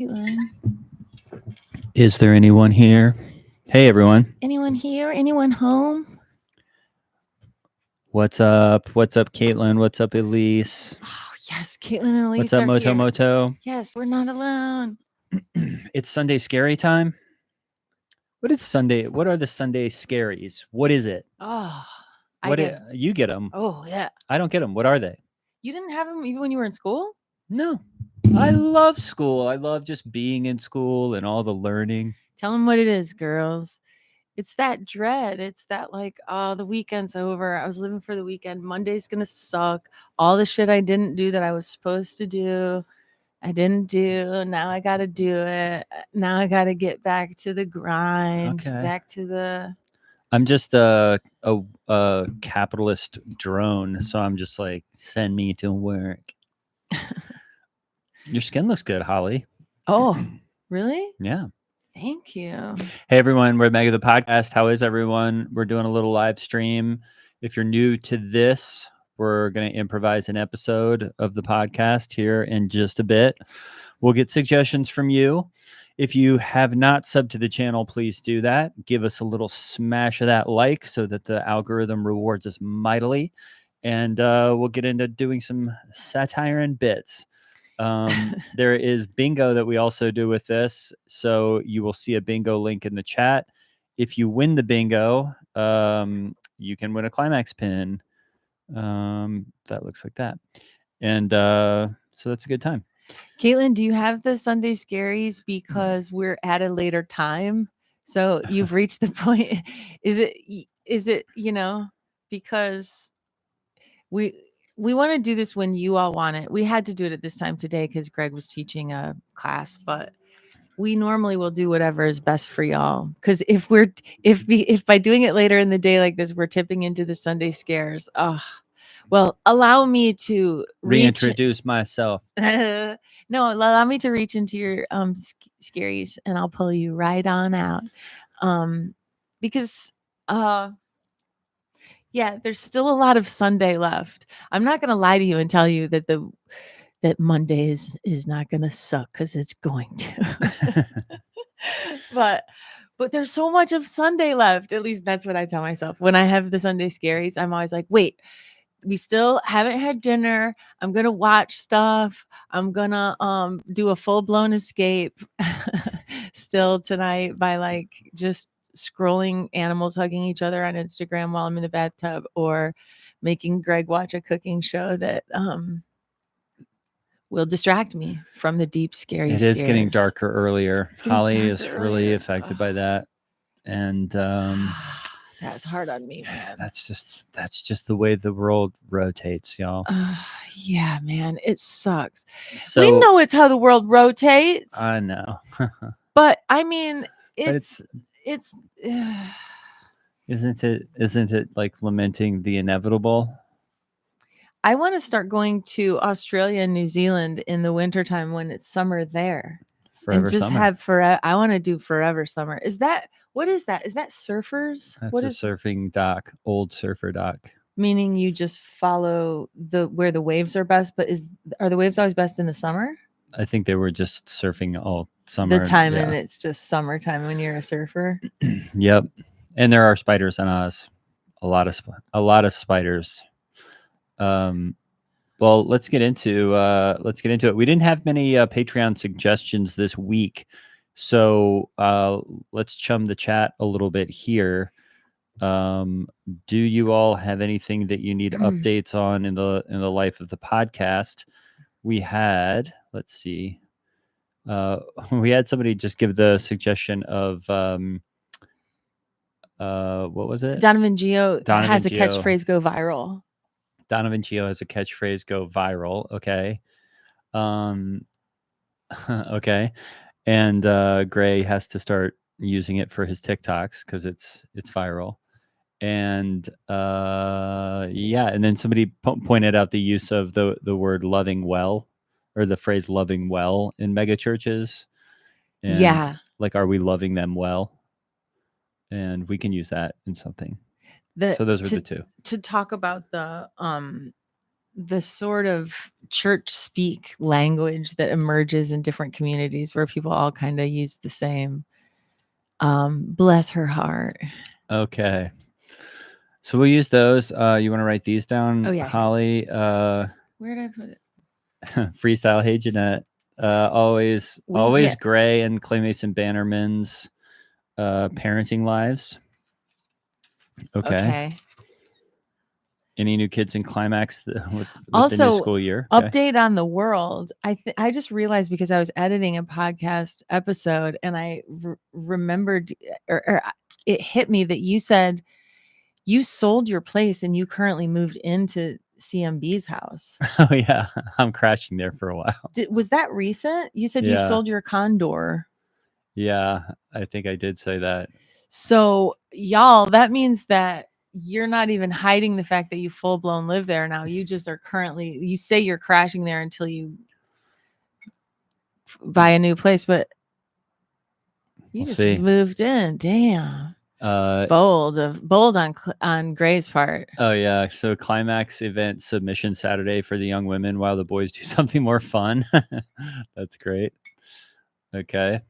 Caitlin. Is there anyone here? Hey, everyone. Anyone here? Anyone home? What's up? What's up, Caitlin? What's up, Elise? Oh, yes. Caitlin and Elise What's up, are Moto here. Moto? Yes, we're not alone. It's Sunday scary time. What is Sunday? What are the Sunday scaries? What is it? Oh, You get them? Oh, yeah. I don't get them. What are they? You didn't have them even when you were in school? No. I love school. I love just being in school and all the learning. Tell them what it is, girls. It's that dread. It's that oh, the weekend's over. I was living for the weekend. Monday's going to suck. All the shit I didn't do that I was supposed to do, I didn't do. Now I got to do it. Now I got to get back to the grind, Okay. back to the... I'm just a capitalist drone, so I'm just like, send me to work. Your skin looks good, Holly. Oh, really? Yeah. Thank you. Hey, everyone. We're Mega the Podcast. How is everyone? We're doing a little live stream. If you're new to this, we're going to improvise an episode of the podcast here in just a bit. We'll get suggestions from you. If you have not subbed to the channel, please do that. Give us a little smash of that like so that the algorithm rewards us mightily. And we'll get into doing some satire and bits. There is bingo that we also do with this. So you will see a bingo link in the chat. If you win the bingo, you can win a climax pin. That looks like that. And so that's a good time. Caitlin, do you have the Sunday scaries because we're at a later time? So you've reached the point. Is it, because we want to do this when you all want it. We had to do it at this time today because Greg was teaching a class, but we normally will do whatever is best for y'all. Because if by doing it later in the day like this, we're tipping into the Sunday scares. Well, allow me to reintroduce myself. No, allow me to reach into your scaries and I'll pull you right on out. Because yeah, there's still a lot of Sunday left. I'm not going to lie to you and tell you that that Monday is not going to suck, because it's going to. but there's so much of Sunday left. At least that's what I tell myself. When I have the Sunday scaries, I'm always like, wait, we still haven't had dinner. I'm going to watch stuff. I'm going to do a full-blown escape still tonight by just scrolling animals hugging each other on Instagram while I'm in the bathtub, or making Greg watch a cooking show that will distract me from the deep, scary It is getting darker earlier. Holly is really affected by that. And that's hard on me, man. That's just the way the world rotates, y'all. Yeah, man, it sucks. So, we know it's how the world rotates. I know. But I mean, it's isn't it like lamenting the inevitable? I want to start going to Australia and New Zealand in the wintertime when it's summer there. Forever and just summer. have I want to do forever summer. What is that? Is that surfers? That's a surfing dock, old surfer dock. Meaning you just follow where the waves are best, but are the waves always best in the summer? I think they were just surfing all summer. The time, yeah. And it's just summertime when you're a surfer. Yep. And there are spiders on us. A lot of spiders. Well, let's get into it. We didn't have many Patreon suggestions this week, so let's chum the chat a little bit here. Do you all have anything that you need updates on in the life of the podcast? We had, let's see, we had somebody just give the suggestion of what was it? Donovan Gio has a catchphrase go viral. Donovan Gio has a catchphrase go viral. Okay. Okay. And Gray has to start using it for his TikToks because it's viral. And yeah, and then somebody pointed out the use of the word loving well, or the phrase loving well in mega churches. And yeah. Like, are we loving them well? And we can use that in something. So those were the two. To talk about the sort of church speak language that emerges in different communities where people all kind of use the same. Bless her heart. Okay. So we'll use those. You want to write these down, Oh, yeah, Holly? Where did I put it? Freestyle. Hey, Jeanette. Always Gray and Clay Mason Bannerman's parenting lives. Okay. Any new kids in Climax with the new school year? Update on the world. I just realized because I was editing a podcast episode and I remembered or it hit me that you said you sold your place and you currently moved into CMB's house. Oh yeah, I'm crashing there for a while. Was that recent? You said you sold your condo. Yeah, I think I did say that. So y'all, that means that you're not even hiding the fact that you full blown live there now. You just are currently, you say you're crashing there until you buy a new place, but you just moved in. Damn. Bold on Gray's part. Oh yeah. So Climax event submission Saturday for the young women while the boys do something more fun. That's great. Okay.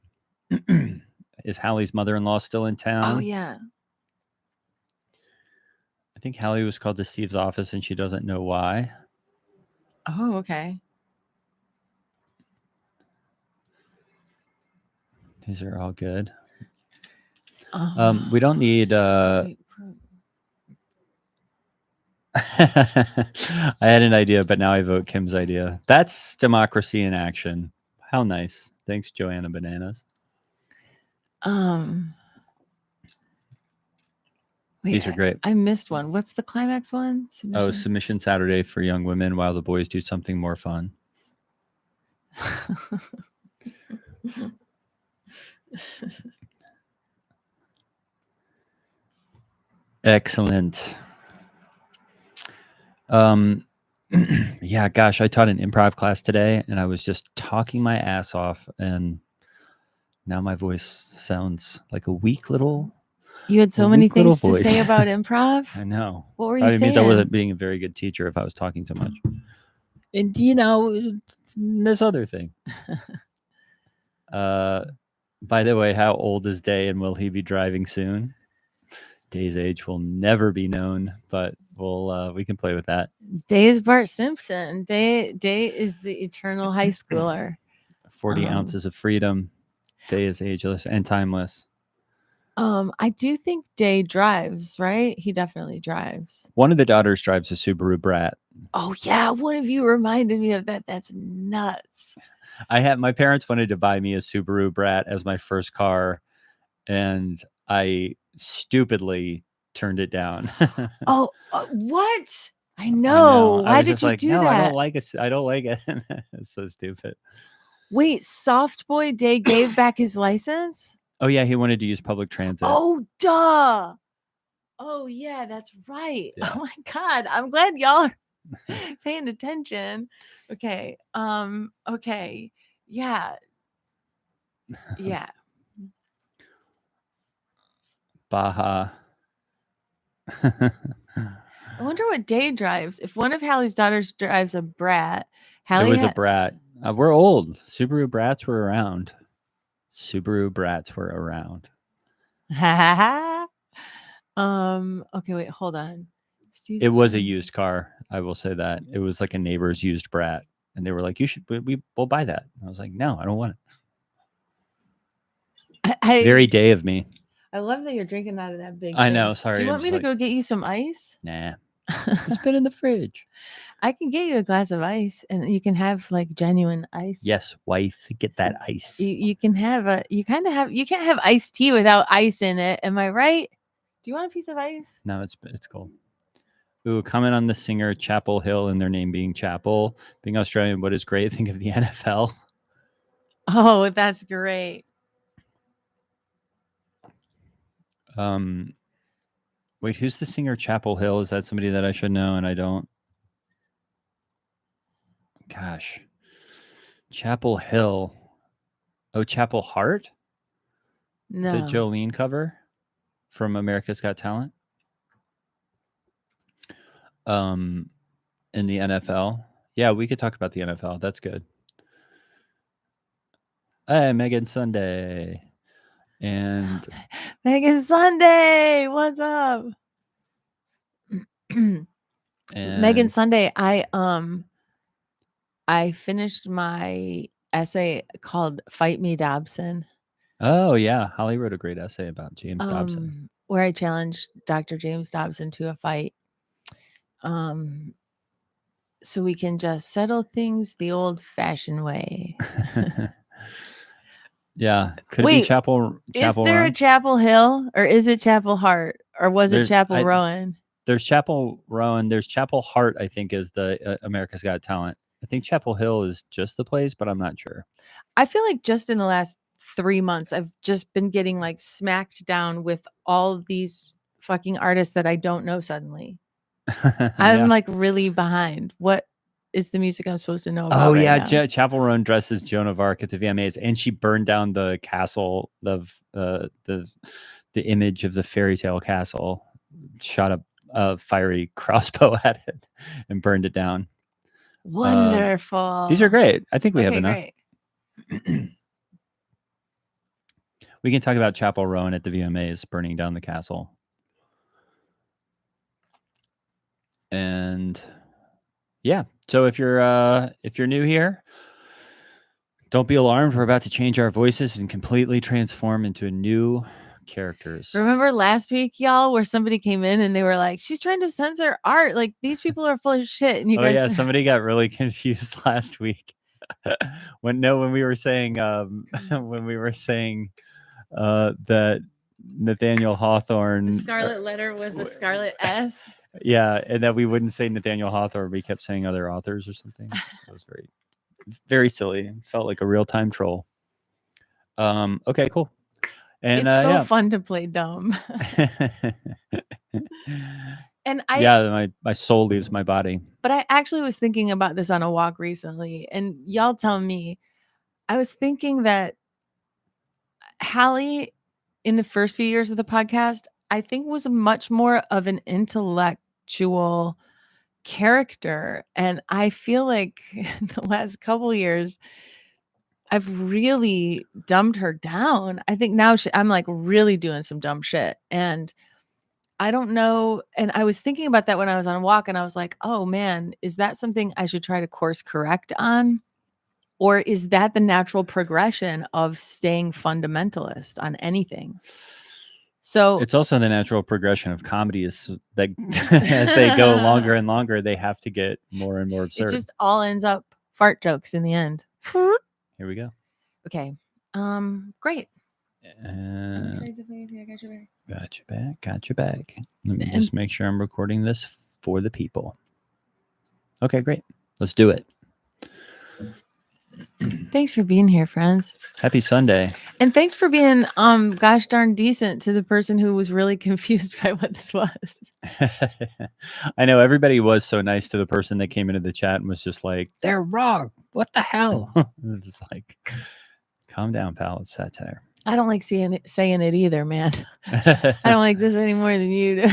Is Hallie's mother-in-law still in town? Oh yeah. I think Hallie was called to Steve's office and she doesn't know why. Oh, okay. These are all good. We don't need I had an idea, but now I vote Kim's idea. That's democracy in action. How nice. Thanks, Joanna Bananas. These are great. I missed one. What's the Climax one? Submission Saturday for young women while the boys do something more fun. Excellent. Yeah, gosh, I taught an improv class today and I was just talking my ass off and now my voice sounds like a weak little. You had so many things to say about improv. I know. What were you saying? It means I wasn't being a very good teacher if I was talking so much. And this other thing. By the way, how old is Day and will he be driving soon? Day's age will never be known, but we can play with that. Day is Bart Simpson. Day is the eternal high schooler. 40 ounces of freedom. Day is ageless and timeless. I do think Day drives, right? He definitely drives. One of the daughters drives a Subaru Brat. Oh yeah, one of you reminded me of that. That's nuts. My parents wanted to buy me a Subaru Brat as my first car, and I stupidly turned it down. Oh, what? I know. Why did you do that? I don't like it. I don't like it. It's so stupid. Wait, Soft Boy Day gave back his license? Oh yeah, he wanted to use public transit. Oh, duh. Oh yeah, that's right. Yeah. Oh my God. I'm glad y'all are paying attention. Okay. Okay. Yeah. Yeah. Baja. I wonder what Day drives. If one of Hallie's daughters drives a Brat, Hallie it was a Brat. We're old. Subaru Brats were around. Okay, wait, hold on. It was a used car. I will say that. It was like a neighbor's used Brat. And they were like, we'll buy that. And I was like, no, I don't want it. Very Day of me. I love that you're drinking out of that big I know, sorry. Do you want me to go get you some ice? Nah. It's been in the fridge. I can get you a glass of ice and you can have like genuine ice. Yes, wife, get that ice. You can have you can't have iced tea without ice in it. Am I right? Do you want a piece of ice? No, it's cold. Ooh, comment on the singer Chapel Hill and their name being Chapel. Being Australian, what is great? Think of the NFL. Oh, that's great. Wait, who's the singer Chapel Hill? Is that somebody that I should know and I don't? Gosh. Chapel Hill. Oh, Chapel Heart? No. The Jolene cover from America's Got Talent. in the NFL. Yeah, we could talk about the NFL. That's good. Hey, Megan Sunday. And Megan Sunday, what's up? Megan and Sunday, I finished my essay called Fight Me Dobson. oh yeah, Holly wrote a great essay about James Dobson. Where I challenged Dr. James Dobson to a fight. So we can just settle things the old-fashioned way. Yeah, could it be Wait, Chapel is there a Run? Chapel Hill or is it Chapel Hart or was it Chapel Rowan? There's Chapel Rowan. There's Chapel Hart. I think is the America's Got Talent. I think Chapel Hill is just the place, but I'm not sure. I feel like just in the last 3 months, I've just been getting like smacked down with all these fucking artists that I don't know suddenly. I'm like really behind. What is the music I'm supposed to know about? Oh right yeah, now? Chapel Roan dresses Joan of Arc at the VMAs, and she burned down the castle of the image of the fairy tale castle, shot a fiery crossbow at it, and burned it down. Wonderful. These are great. I think we have Okay, enough. great. We can talk about Chapel Rowan at the VMAs burning down the castle. And yeah, so if you're new here, don't be alarmed. We're about to change our voices and completely transform into new characters. Remember last week, y'all, where somebody came in and they were like, "She's trying to censor art. Like these people are full of shit." And you guys, yeah, somebody got really confused last week when we were saying that Nathaniel Hawthorne, the Scarlet Letter was a Scarlet S. Yeah, and that we wouldn't say Nathaniel Hawthorne. We kept saying other authors or something. It was very, very silly. It felt like a real-time troll. Okay, cool. And it's so fun to play dumb. And my soul leaves my body. But I actually was thinking about this on a walk recently, and y'all tell me. I was thinking that Hallie, in the first few years of the podcast, I think was much more of an intellectual character, and I feel like in the last couple years, I've really dumbed her down. I think now I'm like really doing some dumb shit, and I don't know. And I was thinking about that when I was on a walk, and I was like, oh man, is that something I should try to course correct on? Or is that the natural progression of staying fundamentalist on anything? So it's also the natural progression of comedy is that as they go longer and longer, they have to get more and more absurd. It just all ends up fart jokes in the end. Here we go. Okay. Great. I'm excited to play with you. I got your back. Got your back. Let me just make sure I'm recording this for the people. Okay, great. Let's do it. Thanks for being here, friends. Happy Sunday. And thanks for being gosh darn decent to the person who was really confused by what this was. I know everybody was so nice to the person that came into the chat and was just like, they're wrong. What the hell? Just like, calm down, pal. It's satire. I don't like saying it either, man. I don't like this any more than you do.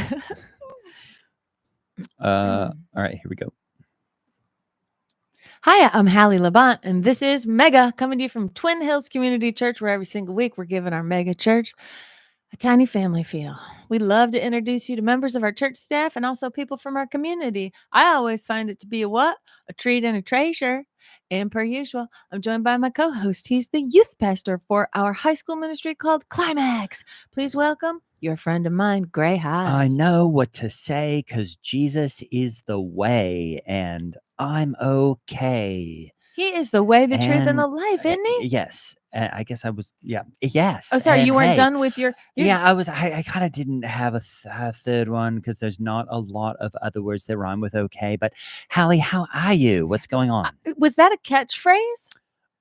All right, here we go. Hi, I'm Hallie Labont, and this is Mega, coming to you from Twin Hills Community Church, where every single week we're giving our mega church a tiny family feel. We'd love to introduce you to members of our church staff and also people from our community. I always find it to be a treat and a treasure. And per usual, I'm joined by my co-host. He's the youth pastor for our high school ministry called Climax. Please welcome your friend of mine, Gray Haas. I know what to say because Jesus is the way, and I'm okay. He is the way, the truth, and the life, isn't he? Yes. I guess I was, yeah. Yes. Oh, sorry, you weren't done with your... Yeah, I was. I kind of didn't have a third one because there's not a lot of other words that rhyme with okay. But Hallie, how are you? What's going on? Was that a catchphrase?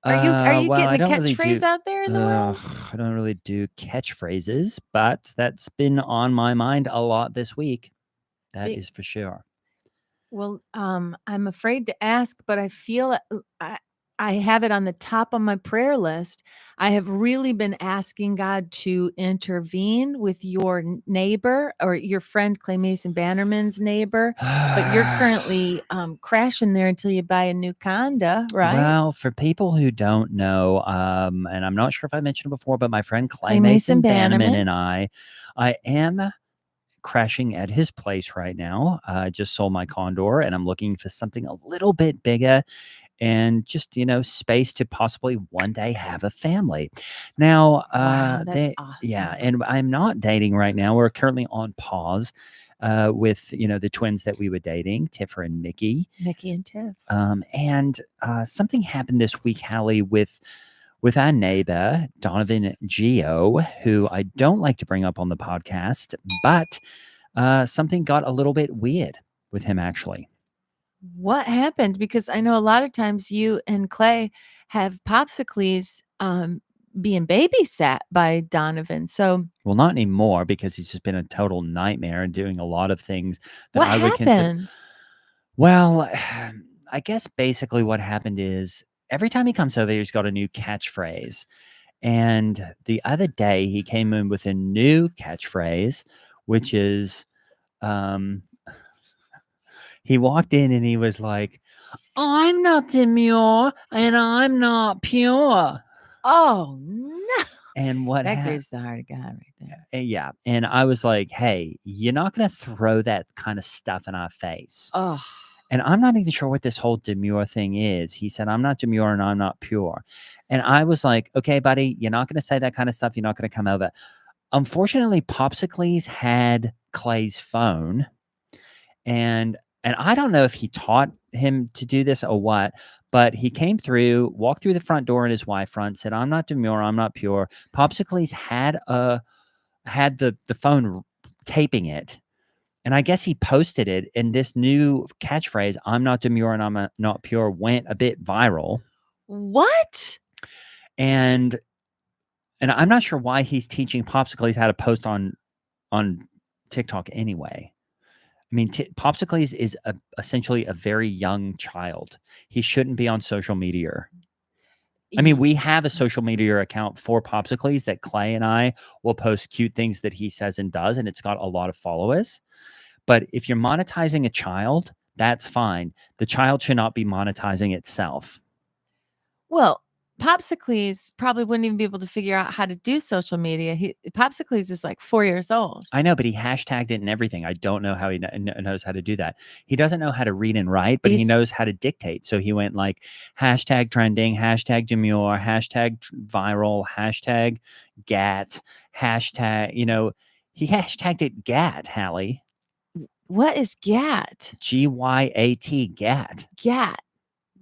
Are you getting a catchphrase out there in the world? I don't really do catchphrases, but that's been on my mind a lot this week. That is for sure. Well, I'm afraid to ask, but I feel I have it on the top of my prayer list. I have really been asking God to intervene with your neighbor or your friend Clay Mason Bannerman's neighbor, but you're currently crashing there until you buy a new condo, right? Well, for people who don't know, and I'm not sure if I mentioned it before, but my friend Clay Clay Mason Mason Bannerman Bannerman. and I am crashing at his place right now. I just sold my Condor and I'm looking for something a little bit bigger and just, space to possibly one day have a family. Now, Wow, that's yeah, awesome. and I'm not dating right now. We're currently on pause with, the twins that we were dating, Tiffer and Mickey. Mickey and Tiff. And something happened this week, Hallie, with our neighbor, Donovan Geo, who I don't like to bring up on the podcast, but something got a little bit weird with him, actually. What happened? Because I know a lot of times you and Clay have Popsicles being babysat by Donovan. So Well, not anymore because he's just been a total nightmare and doing a lot of things that what I would consider. happened? Well, I guess basically what happened is every time he comes over, he's got a new catchphrase. And the other day, he came in with a new catchphrase, which is he walked in and he was like, I'm not demure and I'm not pure. Oh no. And what That happened? grieves the heart of God right there. Yeah. And I was like, hey, you're not going to throw that kind of stuff in our face. Oh, And I'm not even sure what this whole demure thing is. He said, I'm not demure and I'm not pure. And I was like, okay, buddy, you're not going to say that kind of stuff. You're not going to come over. Unfortunately, Popsicles had Clay's phone. And I don't know if he taught him to do this or what, but he came through, walked through the front door in his Y front, said, I'm not demure, I'm not pure. Popsicles had the phone taping it. And I guess he posted it, and this new catchphrase, I'm not demure and I'm not pure, went a bit viral. what? And I'm not sure why he's teaching Popsicles how to post on TikTok anyway. I mean, Popsicles is essentially a very young child. He shouldn't be on social media. I mean, we have a social media account for Popsicles that Clay and I will post cute things that he says and does, and it's got a lot of followers. But if you're monetizing a child, that's fine. The child should not be monetizing itself. Well, Popsicles probably wouldn't even be able to figure out how to do social media. Popsicles is like 4 years old. I know, but he hashtagged it and everything. I don't know how he knows how to do that. He doesn't know how to read and write, but he knows how to dictate. So he went like hashtag trending, hashtag demure, hashtag viral, hashtag gat, hashtag, he hashtagged it gat, Hallie. What is gat? GYAT, gat. Gat.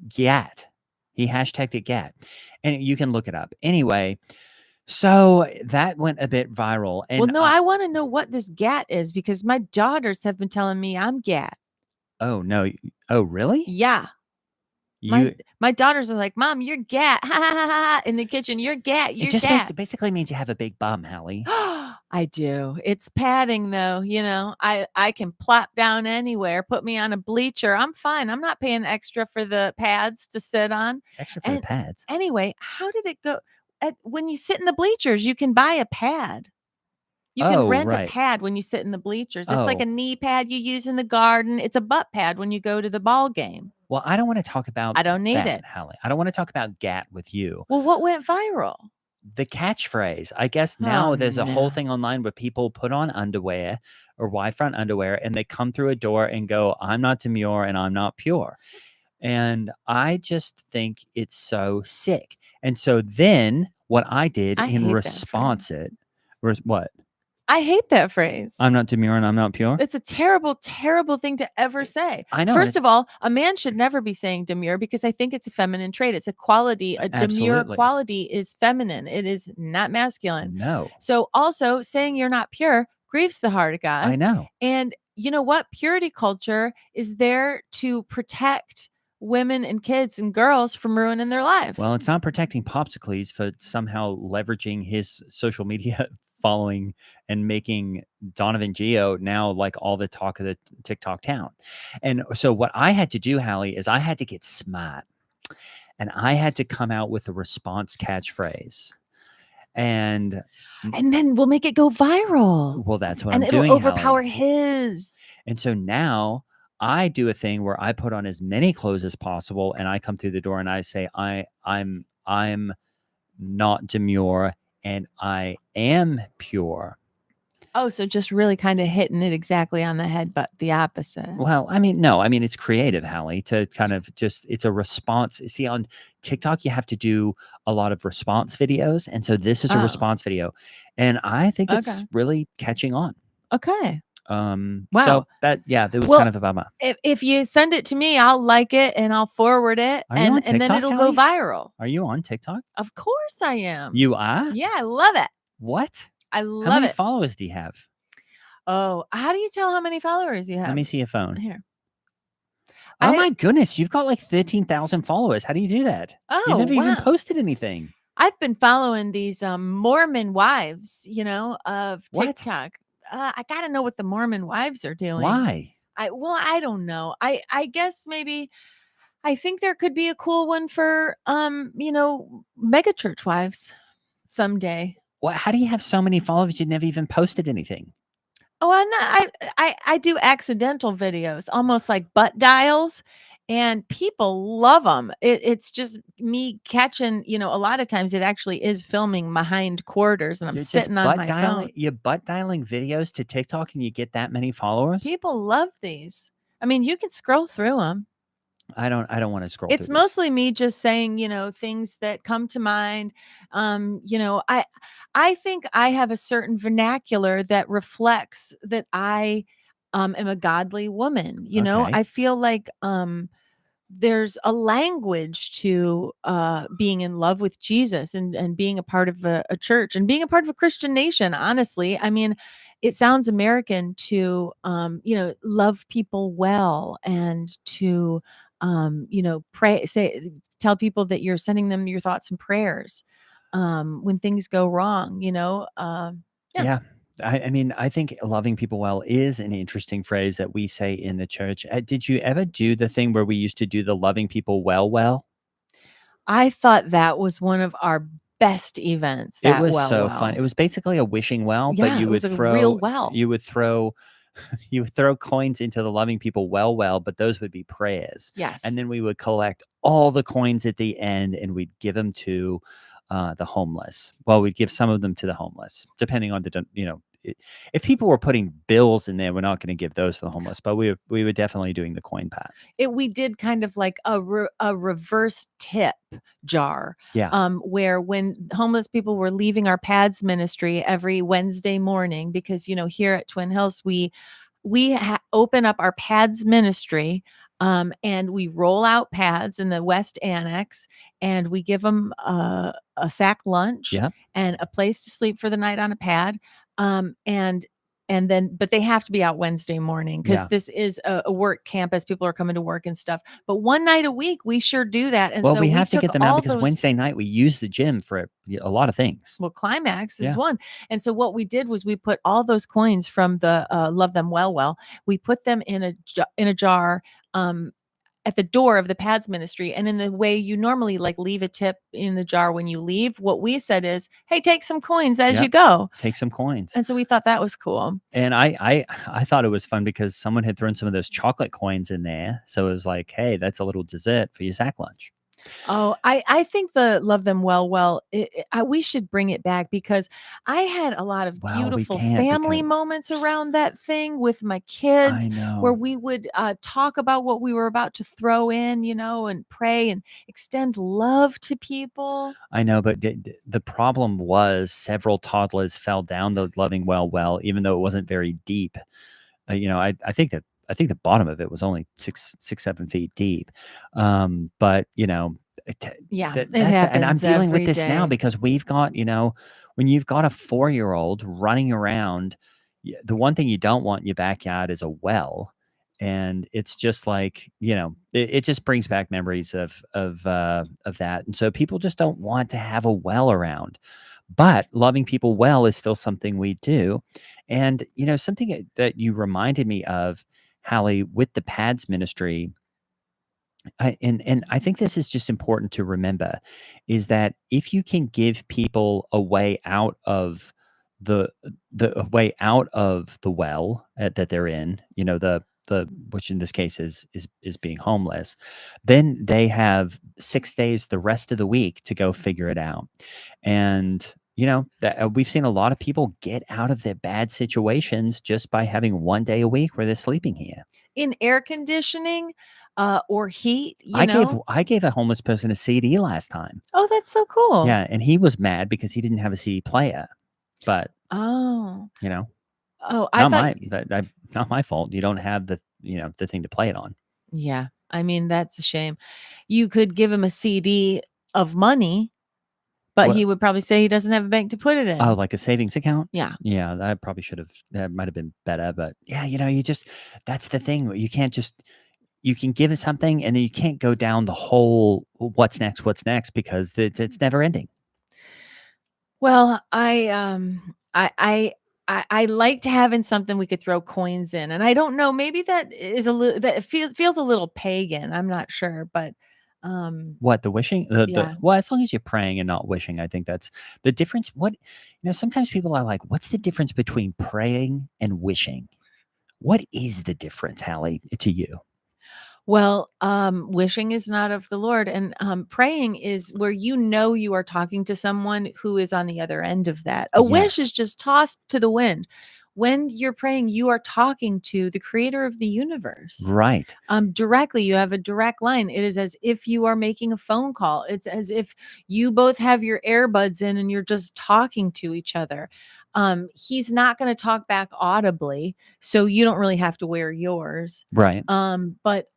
Gat. He hashtagged it gat. And you can look it up. Anyway, so that went a bit viral. And well, no, I want to know what this gat is because my daughters have been telling me I'm gat. Oh, no. Oh, really? Yeah. My daughters are like, Mom, you're gat. Ha ha ha ha. In the kitchen, you're gat. You're it just gat. basically means you have a big bum, Hallie. I do. It's padding though. I can plop down anywhere, put me on a bleacher. I'm fine. I'm not paying extra for the pads to sit on. Extra for the pads. Anyway, how did it go? When you sit in the bleachers, you can buy a pad. You can rent a pad when you sit in the bleachers. It's like a knee pad you use in the garden. It's a butt pad when you go to the ball game. Well, I don't want to talk about I don't need it, Hallie. I don't want to talk about gat with you. Well, what went viral? The catchphrase. I guess now there's a whole thing online where people put on underwear or Y-front underwear and they come through a door and go, I'm not demure and I'm not pure. And I just think it's so sick. And so then what I did in response what? I hate that phrase. I'm not demure and I'm not pure. It's a terrible, terrible thing to ever say. I know. First of all, a man should never be saying demure because I think it's a feminine trait. It's a quality. A demure quality is feminine. It is not masculine. No. So also saying you're not pure grieves the heart of God. I know. And you know what? Purity culture is there to protect women and kids and girls from ruining their lives. Well, it's not protecting Popsicles for somehow leveraging his social media following and making Donovan Geo now like all the talk of the TikTok town. And so what I had to do, Hallie, is I had to get smart. and I had to come out with a response catchphrase. And then we'll make it go viral. well, that's what And I'm it'll doing, overpower Hallie. his. And so now I do a thing where I put on as many clothes as possible, and I come through the door and I say, I'm not demure, and I am pure. Oh, so just really kind of hitting it exactly on the head, but the opposite. Well, I mean, no, I mean, it's creative, Hallie, to kind of just, it's a response. See, on TikTok, you have to do a lot of response videos. And so this is a Oh, response video. And I think it's okay. really catching on. Okay. So Wow. that was Well, kind of a bummer. if you send it to me, I'll like it and I'll forward it, Are you on and then TikTok, it'll go Hallie? viral. Are you on TikTok? Of course I am. You are? Yeah, I love it. What? I How love many it. followers do you have? Oh, how do you tell how many followers you have? Let me see your phone. Here. Oh my goodness, you've got like 13,000 followers. How do you do that? Oh, You've never even wow. posted anything. I've been following these Mormon wives, of What? TikTok. I got to know what the Mormon wives are doing. Why? I don't know. I guess maybe I think there could be a cool one for mega church wives someday. What? How do you have so many followers? You never even posted anything. Oh, I do accidental videos, almost like butt dials, and people love them. It's just me catching, a lot of times it actually is filming behind quarters, and I'm You're just sitting on my phone. You're butt dialing videos to TikTok, and you get that many followers. People love these. I mean, you can scroll through them. I don't want to scroll. It's through this. mostly me just saying, things that come to mind. I think I have a certain vernacular that reflects that I am a godly woman. Okay. I feel like there's a language to being in love with Jesus and being a part of a church and being a part of a Christian nation. Honestly, I mean, it sounds American to love people well and to pray, tell people that you're sending them your thoughts and prayers when things go wrong. Yeah. I mean, I think loving people well is an interesting phrase that we say in the church. Did you ever do the thing where we used to do the loving people well? I thought that was one of our best events. It was so fun. It was basically a wishing well, but Yeah, you it would was a real throw well. you would throw you would throw coins into the loving people well, but those would be prayers. Yes. And then we would collect all the coins at the end and we'd give them to the homeless. Well, we'd give some of them to the homeless, depending on if people were putting bills in there, we're not going to give those to the homeless, but we were definitely doing the coin pat. We did kind of like a reverse tip jar. Yeah. Where when homeless people were leaving our pads ministry every Wednesday morning, because here at Twin Hills we open up our pads ministry. And we roll out pads in the West Annex, and we give them a sack lunch and a place to sleep for the night on a pad. And then, but they have to be out Wednesday morning because this is a work campus. People are coming to work and stuff. But one night a week, we sure do that. And well, so we have to get them out because Wednesday night we use the gym for a lot of things. Well, Climax is one. And so what we did was we put all those coins from the Love Them Well, we put them in a jar at the door of the pads ministry. And in the way you normally like leave a tip in the jar when you leave, what we said is, hey, take some coins as you go. Take some coins. And so we thought that was cool. And I thought it was fun because someone had thrown some of those chocolate coins in there. So it was like, hey, that's a little dessert for your sack lunch. Oh, I think the Love Them Well, we should bring it back because I had a lot of beautiful family moments around that thing with my kids. I know. Where we would talk about what we were about to throw in, and pray and extend love to people. I know, but the problem was several toddlers fell down the Loving Well, even though it wasn't very deep. I think that. I think the bottom of it was only 6-7 feet deep. But and I'm dealing with this now because we've got, when you've got a 4-year-old running around, the one thing you don't want in your backyard is a well. And it's just like, it just brings back memories of that. And so people just don't want to have a well around. But loving people well is still something we do. And, something that you reminded me of, Hallie, with the pads ministry, And I think this is just important to remember, is that if you can give people a way out of the a way out of the well that they're in, the which in this case is being homeless, then they have 6 days the rest of the week to go figure it out. And that we've seen a lot of people get out of their bad situations just by having 1 day a week where they're sleeping here. In air conditioning, or heat, I gave a homeless person a CD last time. Oh, that's so cool. Yeah, and he was mad because he didn't have a CD player. But Oh. you know, Oh, I thought not my fault. You don't have the thing to play it on. Yeah. I mean, that's a shame. You could give him a CD of money, but What? he would probably say he doesn't have a bank to put it Oh, in. like a savings account? Yeah. Yeah, that probably should have. That might have been better. But yeah, that's the thing. You can't just you can give it something, and then you can't go down the whole what's next because it's never ending. Well, I liked having something we could throw coins in, and I don't know, maybe that is a little that feels a little pagan. I'm not sure, but What, the wishing? yeah. Well, as long as you're praying and not wishing, I think that's the difference. Sometimes people are like, "What's the difference between praying and wishing?" What is the difference, Hallie, to you? Well, wishing is not of the Lord, and praying is where you are talking to someone who is on the other end of that. A wish Yes, is just tossed to the wind. When you're praying, you are talking to the creator of the universe. right. Directly. You have a direct line. It is as if you are making a phone call. It's as if you both have your earbuds in and you're just talking to each other. He's not going to talk back audibly, so you don't really have to wear yours. Right. But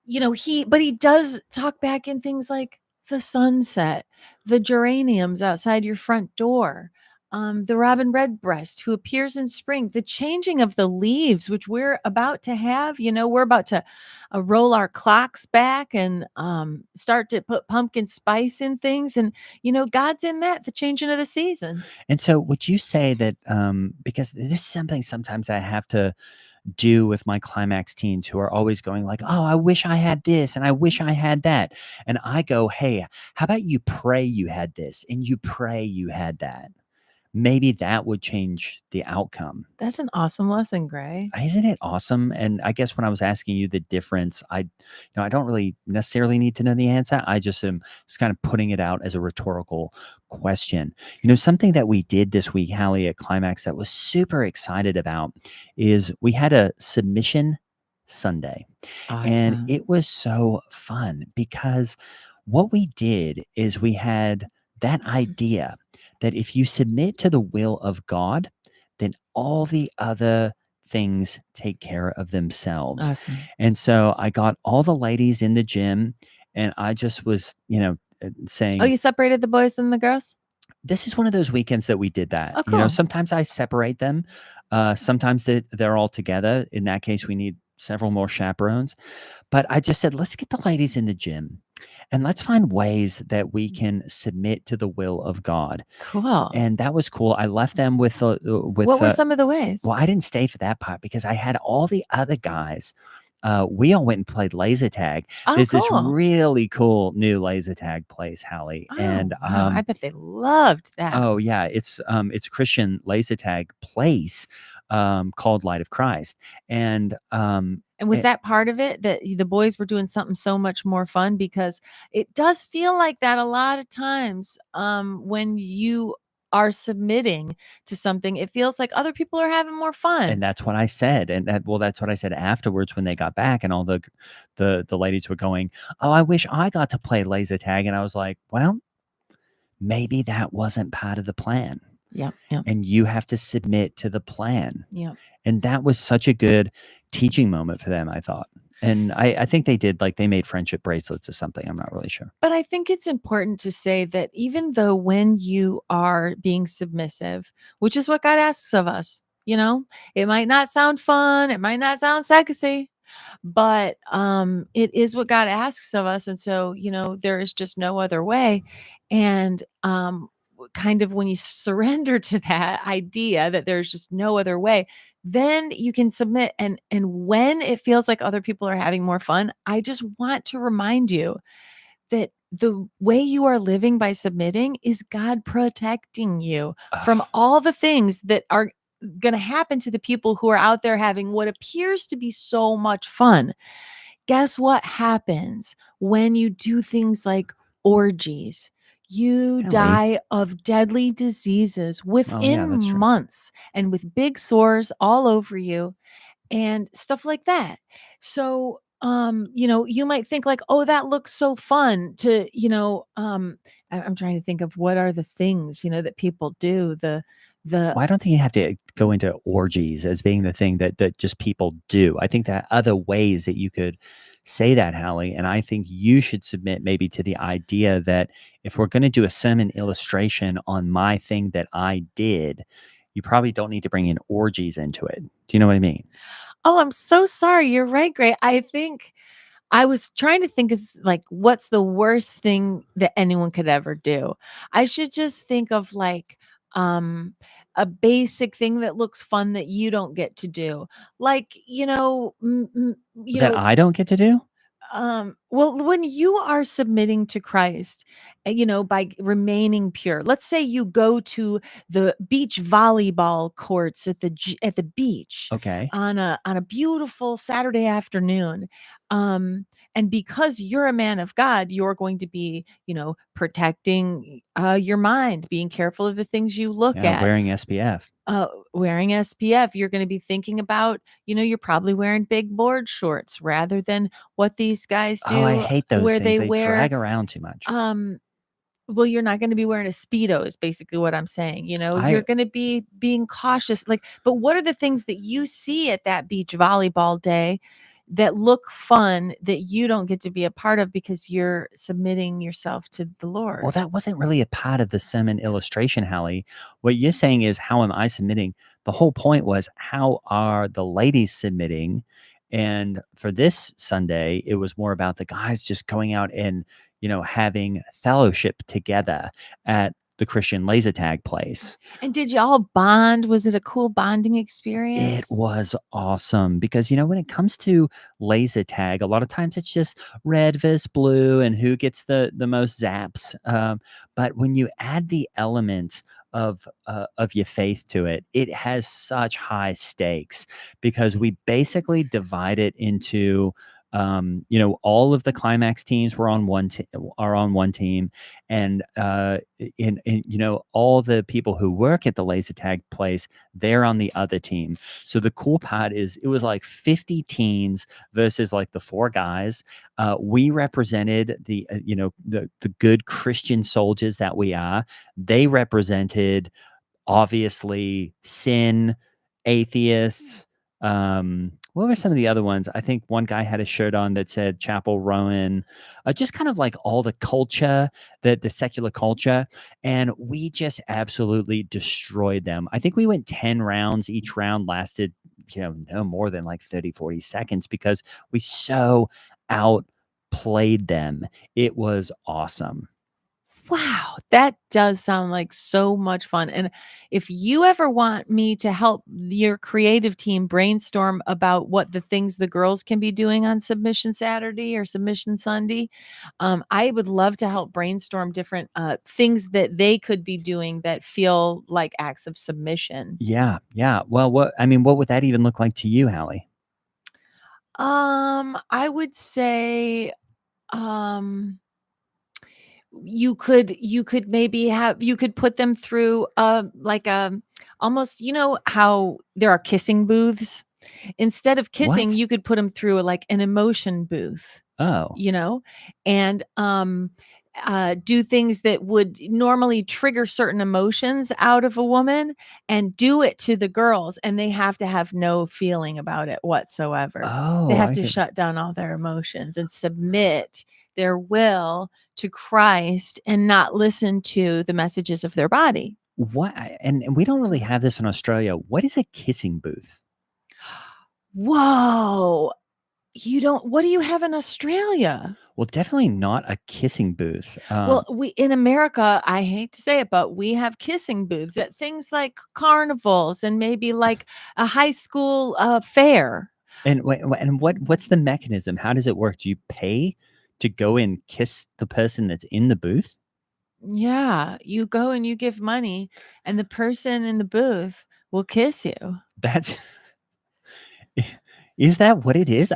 he does talk back in things like the sunset, the geraniums outside your front door, the robin redbreast who appears in spring, the changing of the leaves, which we're about to have. We're about to roll our clocks back and start to put pumpkin spice in things. And, God's in that, the changing of the seasons. And so would you say that, because this is something sometimes I have to do with my climax teens who are always going like, "Oh, I wish I had this and I wish I had that." And I go, "Hey, how about you pray you had this and you pray you had that?" Maybe that would change the outcome. That's an awesome lesson, Gray. Isn't it awesome? And I guess when I was asking you the difference, I don't really necessarily need to know the answer. I just am just kind of putting it out as a rhetorical question. Something that we did this week, Hallie, at Climax, that was super excited about is we had a submission Sunday. And Awesome. it was so fun because what we did is we had that idea that if you submit to the will of God, then all the other things take care of themselves. Awesome. And so I got all the ladies in the gym and I just was, Oh, saying, you separated the boys and the girls? this is one of those weekends that we did that. Oh, cool. Sometimes I separate them. Sometimes they're all together. In that case, we need several more chaperones. But I just said, let's get the ladies in the gym and let's find ways that we can submit to the will of God. Cool. And that was cool. I left them with What were some of the ways? well, I didn't stay for that part because I had all the other guys. We all went and played laser tag. Oh, There's this cool. really cool new laser tag place, Hallie. Oh, And wow, I bet they loved that. oh yeah, it's a Christian laser tag place called Light of Christ. And And was that part of it, that the boys were doing something so much more fun? Because it does feel like that a lot of times, when you are submitting to something, it feels like other people are having more fun. and that's what I said. And that's what I said afterwards when they got back and all the ladies were going, "Oh, I wish I got to play laser tag." And I was like, "Well, maybe that wasn't part of the plan." Yep, yep, And you have to submit to the plan. yep. And that was such a good teaching moment for them, I thought. And I think they did, like, they made friendship bracelets or something. I'm not really sure. But I think it's important to say that even though when you are being submissive, which is what God asks of us, it might not sound fun, it might not sound sexy, but it is what God asks of us. And so, there is just no other way. And kind of when you surrender to that idea that there's just no other way, then you can submit. And when it feels like other people are having more fun, I just want to remind you that the way you are living by submitting is God protecting you from Ugh, all the things that are going to happen to the people who are out there having what appears to be so much fun. Guess what happens when you do things like orgies? You Allie. die of deadly diseases Oh yeah, within that's true. months and with big sores all over you and stuff like that. So, you might think like, "Oh, that looks so fun to," I'm trying to think of what are the things, that people do. The Well, I don't think you have to go into orgies as being the thing that just people do. I think that other ways that you could say that, Hallie, and I think you should submit maybe to the idea that if we're going to do a sermon illustration on my thing that I did, you probably don't need to bring in orgies into it. Do you know what I mean? Oh, I'm so sorry. You're right, Gray. I think I was trying to think is like what's the worst thing that anyone could ever do. I should just think of like um a basic thing that looks fun that you don't get to do. Like, That I don't get to do? well, when you are submitting to Christ, by remaining pure, let's say you go to the beach volleyball courts at the beach Okay. on a beautiful Saturday afternoon. And because you're a man of God, you're going to be, protecting your mind, being careful of the things you look Yeah, at, wearing SPF. wearing SPF. You're going to be thinking about, you're probably wearing big board shorts rather than what these guys Oh, I do hate those where things. they They wear, drag around too much. um, well, you're not gonna be wearing a Speedo is basically what I'm saying, you're I gonna be being cautious, like, but what are the things that you see at that beach volleyball day that look fun that you don't get to be a part of because you're submitting yourself to the Well, Lord? that wasn't really a part of the sermon illustration, Hallie. What you're saying is, how am I submitting? The whole point was, how are the ladies submitting? And for this Sunday, it was more about the guys just going out and, having fellowship together at the Christian laser tag place. And did y'all bond? Was it a cool bonding It experience? was awesome because, when it comes to laser tag, a lot of times it's just red versus blue and who gets the most zaps. But when you add the element of your faith to it, it has such high stakes because we basically divide it into, all of the climax teams were on are on one team, and all the people who work at the laser tag place, they're on the other team. So the cool part is it was like 50 teens versus like the four guys. We represented the good Christian soldiers that we are. They represented obviously sin, atheists. What were some of the other ones? I think one guy had a shirt on that said Chapel Rowan, just kind of like all the culture, the secular culture. And we just absolutely destroyed them. I think we went 10 rounds. Each round lasted, no more than like 30, 40 seconds because we so outplayed them. It was awesome. Wow, that does sound like so much fun. And if you ever want me to help your creative team brainstorm about what the things the girls can be doing on Submission Saturday or Submission Sunday, I would love to help brainstorm different things that they could be doing that feel like acts of submission. Yeah, yeah. Well, what would that even look like to you, Hallie? I would say, um, you could maybe you could put them through like almost, how there are kissing booths. Instead of kissing, What? you could put them through like an emotion booth, Oh. you know and do things that would normally trigger certain emotions out of a woman and do it to the girls, and they have to have no feeling about it whatsoever. They Oh, have I to could. shut down all their emotions and submit their will to Christ and not listen to the messages of their body. And we don't really have this in Australia. What is a kissing booth? Whoa. You don't What do you have in Australia? Well, definitely not a kissing booth. Well, we in America, I hate to say it, but we have kissing booths at things like carnivals and maybe like a high school fair. And what's the mechanism? How does it work? Do you pay to go and kiss the person that's in the booth? Yeah, you go and you give money, and the person in the booth will kiss you. That's is that what it is?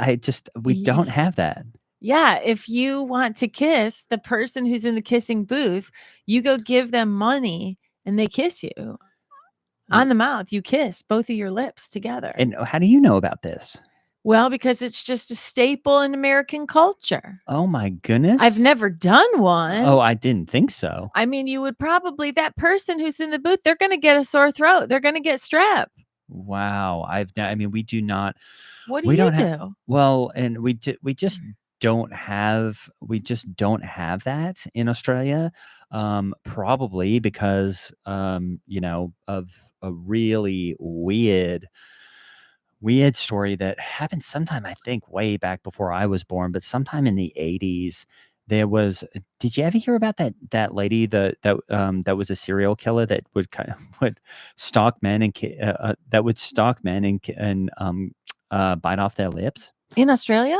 We don't Ye- have that. Yeah, if you want to kiss the person who's in the kissing booth, you go give them money and they kiss you on W- the mouth. You kiss both of your lips together. And how do you know about this? Well, because it's just a staple in American culture. Oh my I've goodness. never done Oh, one. I didn't think so. I mean, you would probably that person who's in the booth, they're gonna get a sore throat. They're gonna get strep. Wow. I mean, What do we you don't have, do? well, and we just don't have that in Australia. Probably because, of a really weird story that happened sometime, I think, way back before I was born, but sometime in the 80s. There was Did you ever hear about that lady that was a serial killer that would kind of would stalk men that would stalk men and bite off their lips? In Australia?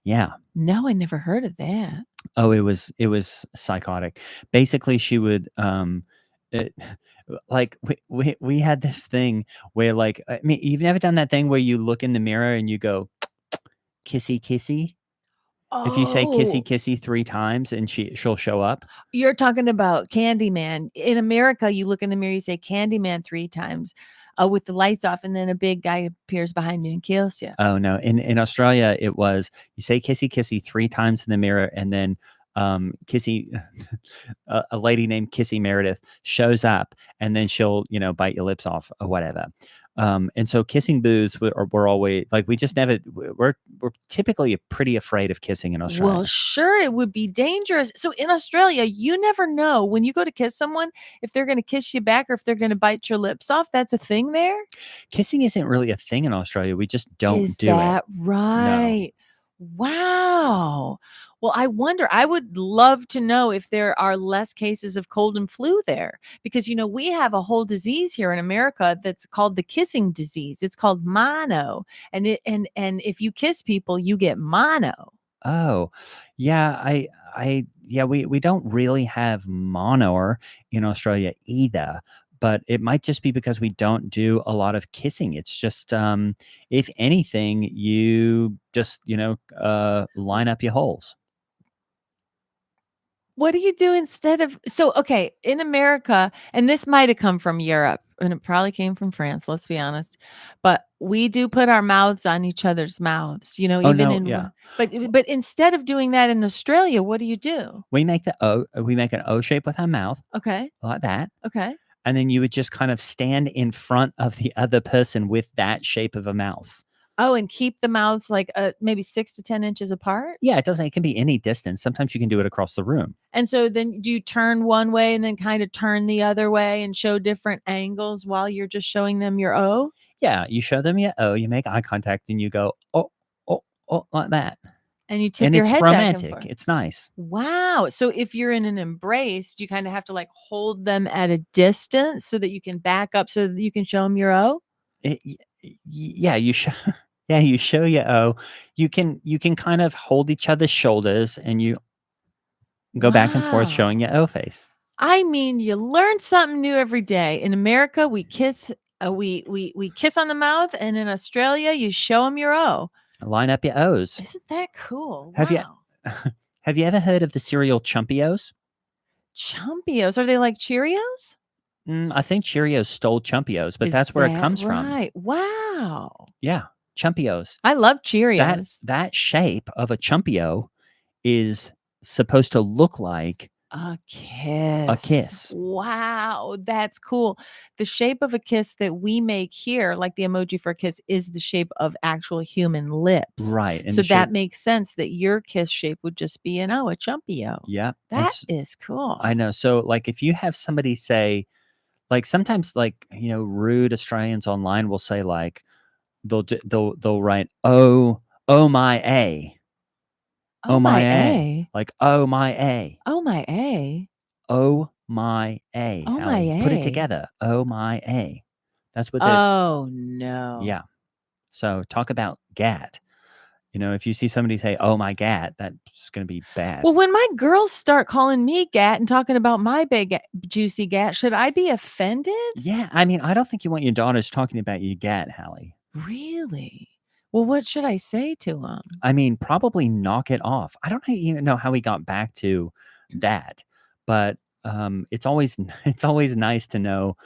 Yeah. No, I never heard of that. Oh, it was psychotic. Basically, she would it, like we had this thing where, like, I mean, you've never done that thing where you look in the mirror and you go kissy kissy. If you say kissy Oh, kissy 3 times and she'll show up. you're talking about Candyman. In America, you look in the mirror, you say Candyman 3 times, with the lights off, and then a big guy appears behind you and kills you. Oh no, in Australia it was you say kissy kissy 3 times in the mirror, and then Kissy, a lady named Kissy Meredith shows up, and then she'll bite your lips off or whatever. And so kissing booths were always like, we just never we're typically pretty afraid of kissing in Well, Australia. sure, it would be dangerous. So in Australia, you never know when you go to kiss someone if they're gonna kiss you back or if they're gonna bite your lips off. That's a thing there? Kissing isn't really a thing in Australia. We just don't Is do it. that No. right? Wow. Well, I wonder, I would love to know if there are less cases of cold and flu there because, we have a whole disease here in America that's called the kissing disease. It's called mono. And if you kiss people, you get mono. Oh, yeah, yeah, we don't really have mono in Australia either, but it might just be because we don't do a lot of kissing. It's just, if anything, you just, line up your holes. What do you do instead of so, okay, in America, and this might have come from Europe, and it probably came from France, let's be honest, but we do put our mouths on each other's mouths, Oh, even no, in yeah. w but instead of doing that in Australia, what do you do? We make an O shape with our mouth Okay, like that, okay. and then you would just kind of stand in front of the other person with that shape of a mouth. Oh, and keep the mouths, like, maybe 6 to 10 inches apart? Yeah, it can be any distance. Sometimes you can do it across the room. And so then do you turn one way and then kinda turn the other way and show different angles while you're just showing them your O? Yeah, you show them your O, you make eye contact, and you go, "Oh, oh, oh," like that. And you tip And your it's head back and romantic. forth. It's nice. Wow. So if you're in an embrace, do you kinda have to, like, hold them at a distance so that you can back up so that you can show them your O? It y y Yeah, you show yeah, you show your O. You can kind of hold each other's shoulders, and you go back and forth showing Wow. your O face. I mean, you learn something new every day. In America, we kiss, we kiss on the mouth, and in Australia, you show them your O. Line up your O's. Isn't that cool? Have you Wow. have you ever heard of the cereal Chumpios? Chumpios, are they like Cheerios? I think Cheerios stole Chumpios, but Is that's where it that comes from. right? Wow. Yeah, Chumpios. I love That Cheerios. that shape of a Chumpio is supposed to look like A a kiss. kiss. Wow, that's cool. The shape of a kiss that we make here, like the emoji for a kiss, is the shape of actual human lips. Right, and So the shape. that makes sense that your kiss shape would just be a chumpio. Yeah, That is cool. I know. So, like, if you have somebody say, like, sometimes, like, rude Australians online will say, like, they'll write, "Oh, oh my a," Oh my A. Like, oh my A. Oh my A. Oh my A, Oh my Hallie. Put it A. together. Oh my A. That's what Oh no. yeah. So talk about gat. If you see somebody say, oh my gat, that's going to be bad. Well, when my girls start calling me gat and talking about my big juicy gat, should I be offended? Yeah. I mean, I don't think you want your daughters talking about your gat, Hallie. Really? Well, what should I say to them? I mean, probably knock it off. I don't even know how we got back to that, but it's always it's always nice to know,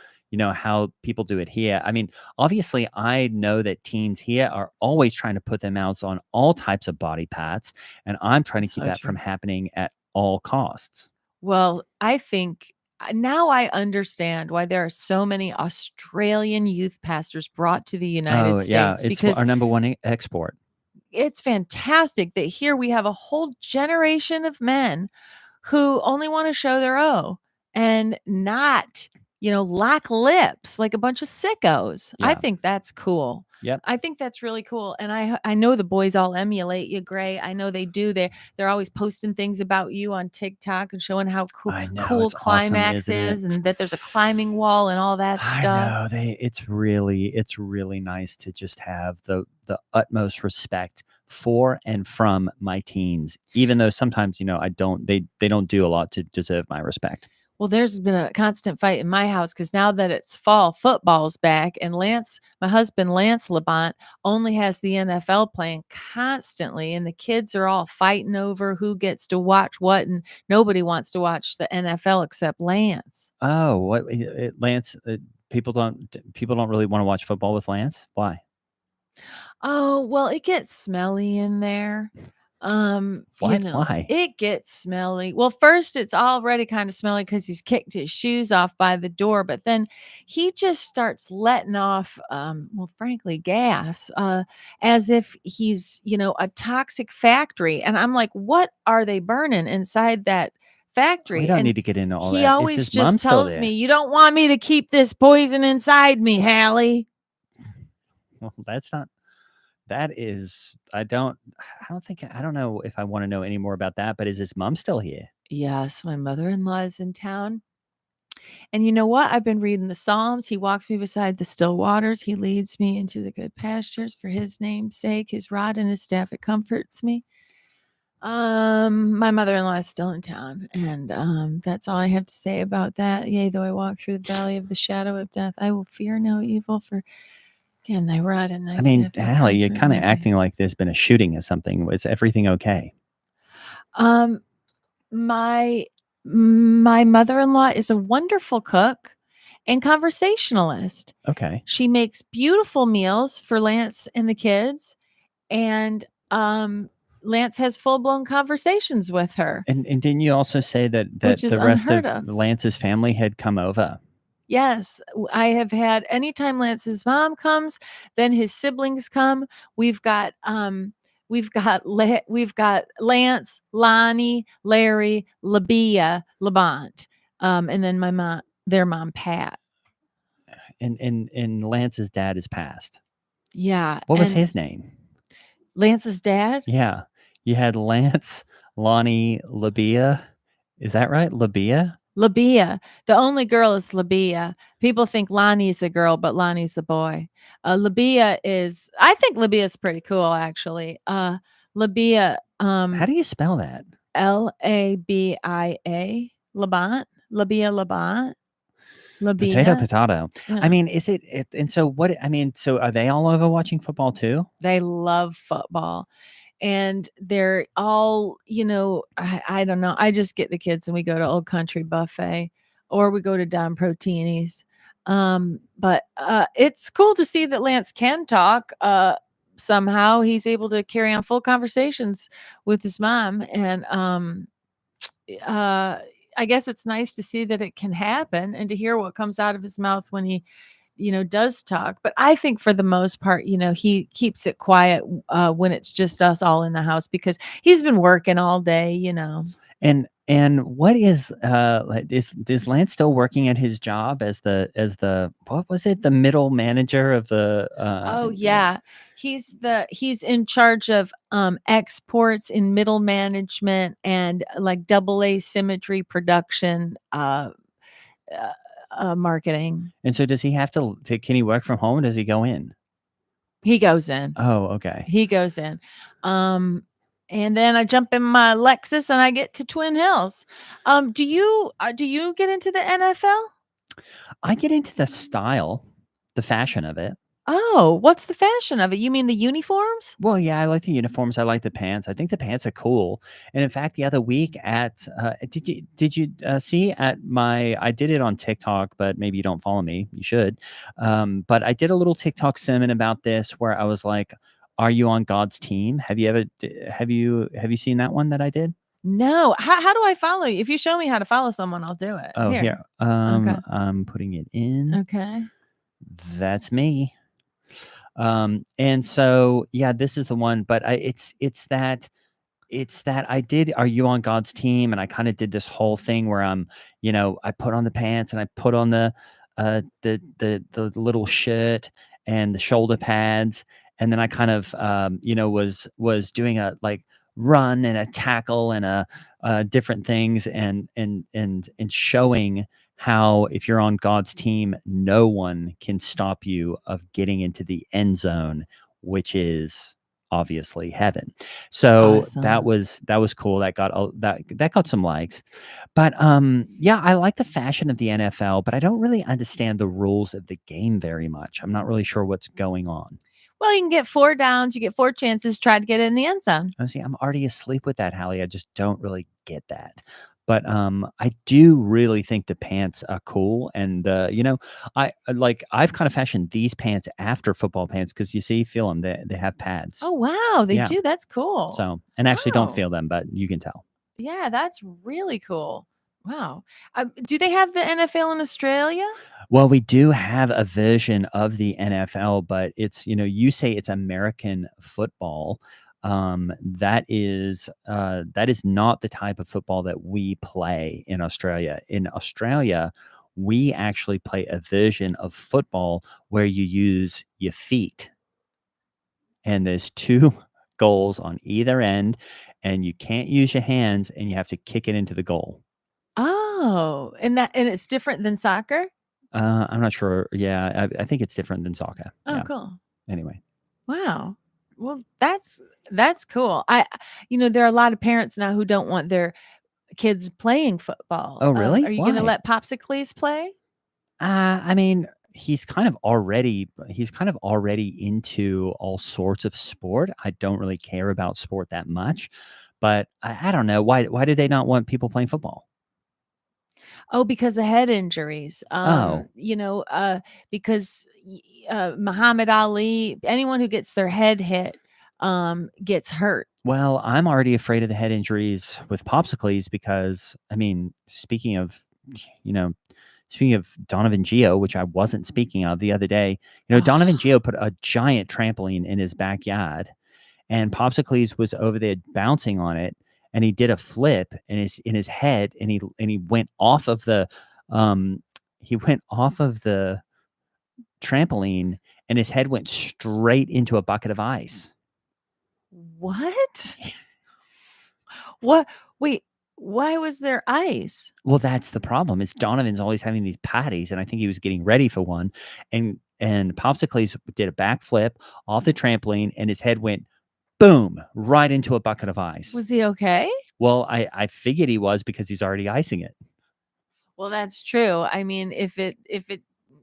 how people do it here. I mean, obviously, I know that teens here are always trying to put their mouths on all types of body parts, and I'm trying to That's keep so that from true. happening at all costs. Well, I think now I understand why there are so many Australian youth pastors brought to the United Oh yeah, States, it's because our number one export. it's fantastic that here we have a whole generation of men who only want to show their O and not, lock lips like a bunch of sickos. I Yeah. think that's cool. Yep. I think that's really cool. And I know the boys all emulate you, Gray. I know they do. They're always posting things about you on TikTok and showing how I know, cool it's awesome, climax isn't it? is, and that there's a climbing wall and all that I stuff. know it's really nice to just have the utmost respect for and from my teens, even though sometimes, they don't do a lot to deserve my respect. Well, there's been a constant fight in my house because now that it's fall, football's back, and my husband, Lance Labont, only has the NFL playing constantly, and the kids are all fighting over who gets to watch what, and nobody wants to watch the NFL except Lance. Oh, what Lance? People don't really want to watch football with Lance. Why? Oh, well, it gets smelly in there. What? Why? It gets smelly. Well, first it's already kind of smelly because he's kicked his shoes off by the door, but then he just starts letting off, well, frankly, gas, as if he's, a toxic factory. And I'm like, what are they burning inside that We factory? don't And need to get into all he that. Is always his mom just still tells there? me, you don't want me to keep this poison inside me, Hallie. Well, that's not. That is. I don't think. I don't know if I want to know any more about that. But is his mom still here? Yes, my mother-in-law is in town. And you know what? I've been reading the Psalms. He walks me beside the still waters. He leads me into the good pastures for his name's sake. His rod and his staff, it comforts me. My mother-in-law is still in town, and that's all I have to say about that. Yea, though I walk through the valley of the shadow of death, I will fear no evil, for again thy rod and thy I mean, staff, they Hallie, you're comfort kind of me. acting like there's been a shooting or something. Is everything okay? Um, my mother-in-law is a wonderful cook and conversationalist. Okay. She makes beautiful meals for Lance and the kids, and Lance has full-blown conversations with her, And didn't you also say that which is the rest unheard of of. Lance's family had come over? Yes, I have had anytime Lance's mom comes, then his siblings come. We've got Lance, Lonnie, Larry, Labia, Labont, and then their mom, Pat. And Lance's dad is passed. Yeah, What was and his name? Lance's dad, Yeah. You had Lance, Lonnie, Labia. Is that right? Labia? Labia. The only girl is Labia. People think Lonnie's a girl, but Lonnie's a boy. I think Labia is pretty cool, actually. Labia, How do you spell that? Labia, Labont, Labia, Labont, Potato, Labia. potato. I Yeah. mean, and so what, I mean, so are they all over watching football too? They love football. And they're all, I don't know. I just get the kids and we go to Old Country Buffet or we go to Don Protini's. But it's cool to see that Lance can talk. Somehow he's able to carry on full conversations with his mom. And I guess it's nice to see that it can happen and to hear what comes out of his mouth when he does talk. But I think for the most part, he keeps it quiet when it's just us all in the house because he's been working all day. And And what is Lance still working at his job as the what was it, the middle manager of the Oh yeah. He's in charge of exports in middle management and like double A symmetry production marketing. and so does he have to can he work from home or does he go in? He goes in. Oh, okay. He goes in. And then I jump in my Lexus and I get to Twin Hills. Do you get into the NFL? I get into the style, the fashion of it. Oh, what's the fashion of it? You mean the uniforms? Well, yeah, I like the uniforms. I like the pants. I think the pants are cool. And in fact, the other week at did you see at my I did it on TikTok, but maybe you don't follow me. You should. But I did a little TikTok sermon about this where I was like, "Are you on God's team? Have you ever have you seen that one that I did?" No. How do I follow you? If you show me how to follow someone, I'll do it. Oh, Here. here. Okay. I'm putting it in. Okay. That's me. And so yeah, this is the one, but it's that I did Are You on God's Team? And I kind of did this whole thing where I put on the pants and I put on the little shirt and the shoulder pads, and then I kind of was doing a like run and a tackle and a different things and showing how if you're on God's team, no one can stop you of getting into the end zone, which is obviously heaven. So that Awesome. was cool. That got some likes. But yeah, I like the fashion of the NFL, but I don't really understand the rules of the game very much. I'm not really sure what's going on. Well, you can get 4 downs, you get 4 chances, try to get in the end zone. See, I'm already asleep with that, Hallie. I just don't really get that. But I do really think the pants are cool, and I've kind of fashioned these pants after football pants because you see, feel them. They have pads. Oh, wow, they Yeah. do, that's cool. So, and actually don't Wow. feel them, but you can tell. Yeah, that's really cool. Wow. Do they have the NFL in Australia? Well, we do have a version of the NFL, but it's, you say it's American football. That is not the type of football that we play in Australia. In Australia, we actually play a version of football where you use your feet, and there's two goals on either end, and you can't use your hands, and you have to kick it into the goal. Oh, and it's different than soccer? I'm not sure. Yeah, I think it's different than soccer. Oh, Yeah. cool. Anyway. Wow. Well, that's cool. There are a lot of parents now who don't want their kids playing football. Oh, really? Are you gonna Why? let Popsicles play? I mean, he's kind of already into all sorts of sport. I don't really care about sport that much, but I don't know why do they not want people playing football? Oh, because of head injuries. Oh, Because Muhammad Ali, anyone who gets their head hit, gets hurt. well, I'm already afraid of the head injuries with Popsicles because I mean, you know, speaking of Donovan Geo, which I wasn't speaking of the other day, Donovan Geo put a giant trampoline in his backyard, and Popsicles was over there bouncing on it, and he did a flip in his head, and he went off of the trampoline, and his head went straight into a bucket of ice. What? What? Wait, why was there ice? Well, that's the problem. Is Donovan's always having these parties, and I think he was getting ready for one, and Popsicles did a backflip off the trampoline, and his head went boom right into a bucket of ice. Was he okay? Well, I figured he was because he's already icing it. Well, that's true. I mean,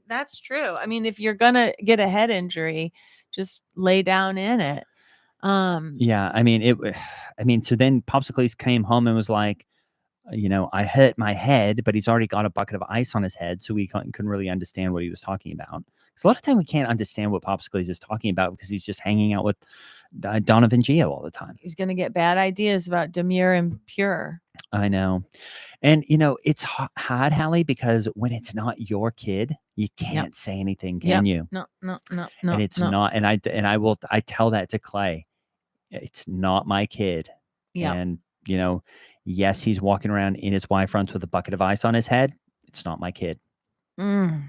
that's true. I mean, if you're gonna get a head injury, just lay down in it. Yeah, I mean so then Popsicles came home and was like, I hurt my head, but he's already got a bucket of ice on his head, so we couldn't really understand what he was talking about. Because a lot of time we can't understand what Popsicles is talking about because he's just hanging out with Donovan Geo all the time. He's gonna get bad ideas about demure and pure. I know. And, it's hard, Hallie, because when it's not your kid, you can't say anything, can you? No, no, no, And no, it's no. not, and I tell that to Clay. It's not my kid. Yeah. And, Yes, he's walking around in his Y fronts with a bucket of ice on his head. It's not my kid. Mm.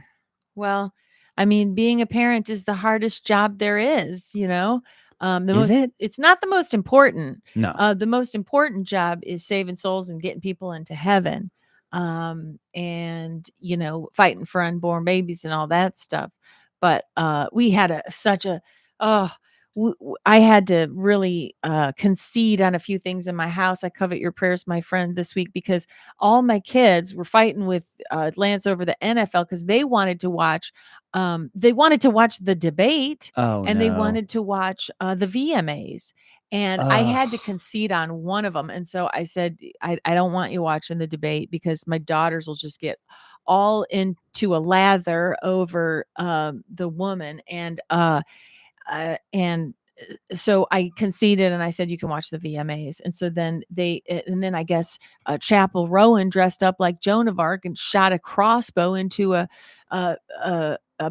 Well, I mean, being a parent is the hardest job there is, you know? Is it? It's not the most important. No. The most important job is saving souls and getting people into heaven. And, you know, fighting for unborn babies and all that stuff. But we had such a, oh, I had to really concede on a few things in my house. I covet your prayers, my friend, this week because all my kids were fighting with Lance over the NFL because they wanted to watch. They wanted to watch the debate Oh and they no. wanted to watch the VMAs. And I had to concede on one of them. And so I said, I don't want you watching the debate because my daughters will just get all into a lather over the woman. And so I conceded and I said, you can watch the VMAs. And so then and then I guess Chapel Rowan dressed up like Joan of Arc and shot a crossbow into a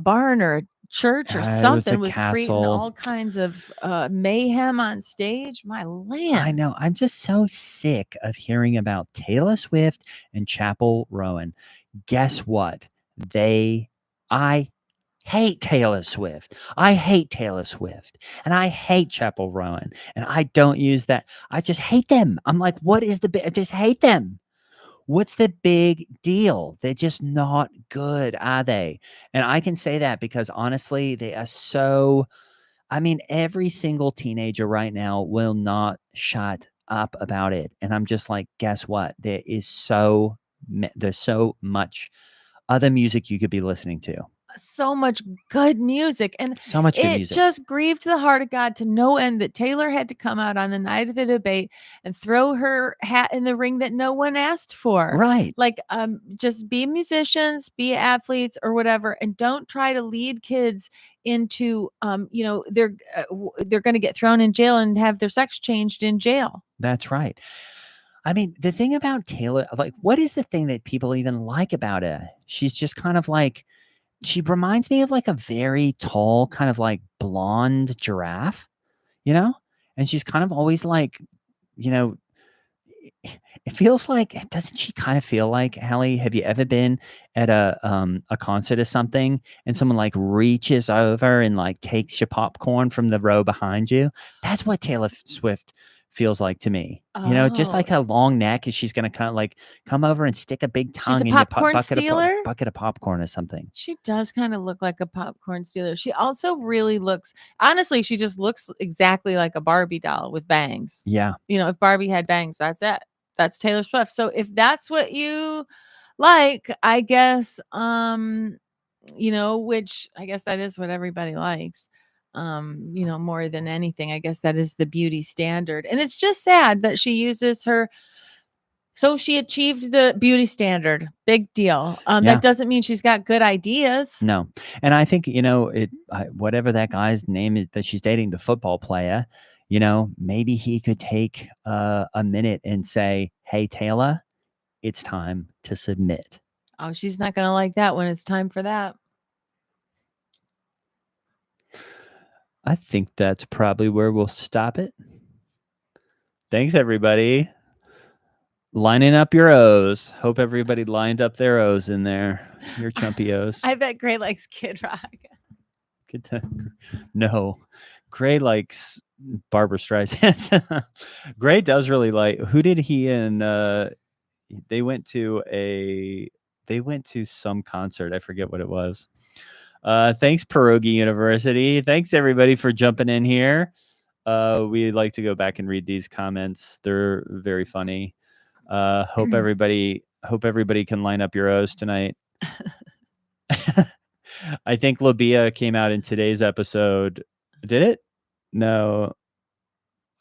barn or a church or It was a something, was creating castle. all kinds of mayhem on stage. My land. I know. I'm just so sick of hearing about Taylor Swift and Chapel Rowan. Guess what? I hate Taylor Swift. I hate Taylor Swift. And I hate Chapel Rowan. And I don't use that. I just hate them. I'm like, what is I just hate them. What's the big deal? They're just not good, are they? And I can say that because honestly, they are so. I mean, every single teenager right now will not shut up about it. And I'm just like, guess what? There's so much other music you could be listening to. So much good music, and So much good it music. just grieved the heart of God to no end that Taylor had to come out on the night of the debate and throw her hat in the ring that no one asked for. Right. Like, just be musicians, be athletes or whatever, and don't try to lead kids into, you know, they're going to get thrown in jail and have their sex changed in jail. That's right. I mean, the thing about Taylor, like, what is the thing that people even like about her? She's just kind of like, she reminds me of like a very tall, kind of like blonde giraffe, you know? And she's kind of always like, you know, it feels like, doesn't she kind of feel like, Hallie, have you ever been at a concert or something and someone like reaches over and like takes your popcorn from the row behind you? That's what Taylor Swift feels like to me. You know, just like Oh. her long neck, is she's gonna kind of like come over and stick a big She's a tongue in your popcorn bucket stealer? bucket of popcorn or something. She does kind of look like a popcorn stealer. She also really looks, honestly, she just looks exactly like a Barbie doll with bangs. Yeah. You know, if Barbie had bangs, that's it. That's Taylor Swift. So if that's what you like, I guess, you know, which I guess that is what everybody likes. You know, more than anything, I guess that is the beauty standard. And it's just sad that she uses her. So she achieved the beauty standard. Big deal. Yeah. That doesn't mean she's got good ideas. No. And I think, you know, whatever that guy's name is that she's dating, the football player, you know, maybe he could take a minute and say, hey, Taylor, it's time to submit. Oh, she's not going to like that when it's time for that. I think that's probably where we'll stop it. Thanks, everybody. Lining up your O's. Hope everybody lined up their O's in there. Your chumpy O's. I bet Gray likes Kid Rock. Good time. No. Gray likes Barbara Streisand. Gray does really like. Who did he and they went to some concert. I forget what it was. Thanks, Pierogi University. Thanks everybody for jumping in here. We'd like to go back and read these comments. They're very funny. Hope everybody can line up your O's tonight. I think Labia came out in today's episode. Did it? No.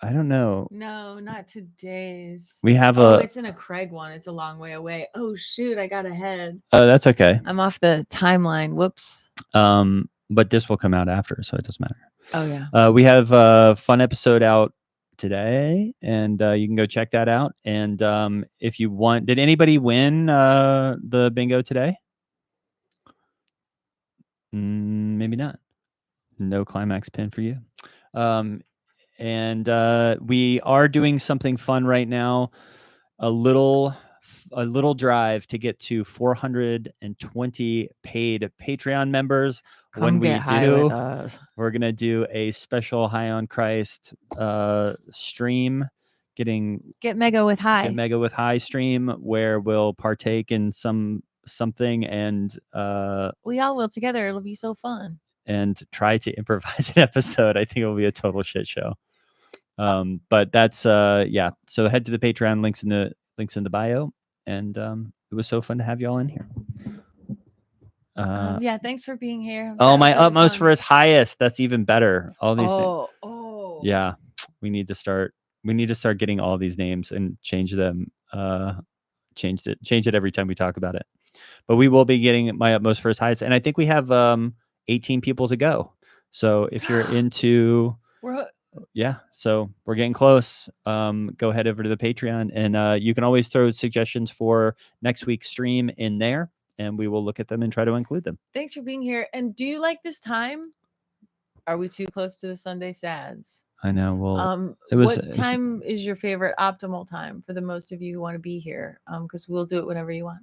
I don't know. No, not today's. We have it's in a Craig one. It's a long way away. Oh shoot, I got ahead. Oh, that's okay. I'm off the timeline. Whoops. But this will come out after, so it doesn't matter. Oh yeah. We have a fun episode out today, and you can go check that out. And if you want, did anybody win the bingo today? Maybe not. No climax pin for you. And we are doing something fun right now. a little drive to get to 420 paid Patreon members. Come When we get high with do, us. we're gonna do a special High on Christ stream, Get mega with high. Get Mega with High stream, where we'll partake in something and we all will together. It'll be so fun. And try to improvise an episode. I think it'll be a total shit show. But that's yeah. So head to the Patreon, links in the bio, and it was so fun to have you all in here. Yeah, thanks for being here. Oh, my really utmost fun. For his highest. That's even better. All these. Yeah, we need to start getting all these names and change them. Change it every time we talk about it. But we will be getting my utmost for his highest, and I think we have 18 people to go. So if you're into, so we're getting close. Go head over to the Patreon, and you can always throw suggestions for next week's stream in there, and we will look at them and try to include them. Thanks for being here. And do you like this time? Are we too close to the Sunday Sads? I know. Well, what time is your favorite optimal time for the most of you who want to be here? Because we'll do it whenever you want.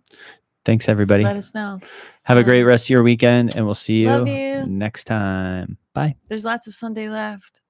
Thanks, everybody. Let us know. Have a great rest of your weekend, and we'll see you next time. Bye. There's lots of Sunday left.